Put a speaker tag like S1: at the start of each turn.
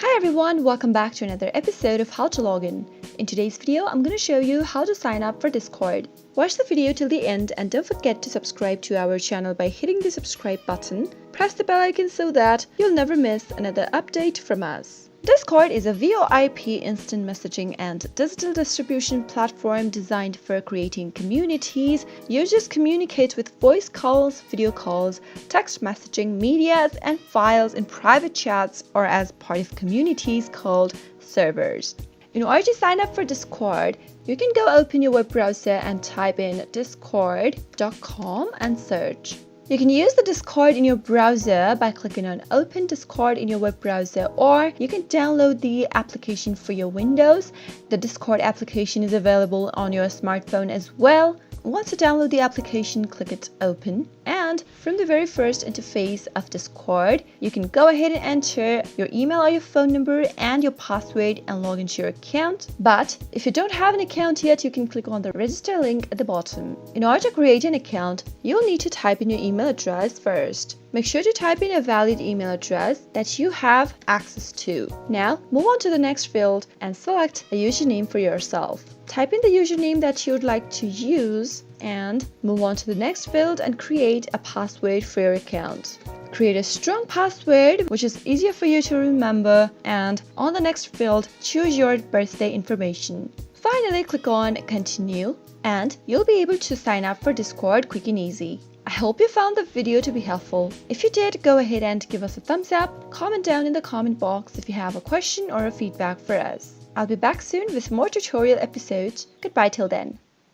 S1: Hi everyone, welcome back to another episode of How to Login. In today's video, I'm going to show you how to sign up for Discord. Watch the video till the end and don't forget to subscribe to our channel by hitting the subscribe button. Press the bell icon so that you'll never miss another update from us. Discord is a VoIP instant messaging and digital distribution platform designed for creating communities. Users communicate with voice calls, video calls, text messaging, medias, and files in private chats or as part of communities called servers. In order to sign up for Discord, you can go open your web browser and type in discord.com and search. You can use the Discord in your browser by clicking on Open Discord in your web browser, or you can download the application for your Windows. The Discord application is available on your smartphone as well. Once you download the application, click it Open, and from the very first interface of Discord, you can go ahead and enter your email or your phone number and your password and log into your account. But if you don't have an account yet, you can click on the register link at the bottom. In order to create an account, you'll need to type in your email address first. Make sure to type in a valid email address that you have access to. Now, move on to the next field and select a username for yourself. Type in the username that you'd like to use and move on to the next field and create a password for your account. Create a strong password which is easier for you to remember, and on the next field, choose your birthday information. Finally, click on Continue and you'll be able to sign up for Discord quick and easy. I hope you found the video to be helpful. If you did, go ahead and give us a thumbs up, comment down in the comment box if you have a question or a feedback for us. I'll be back soon with more tutorial episodes. Goodbye till then.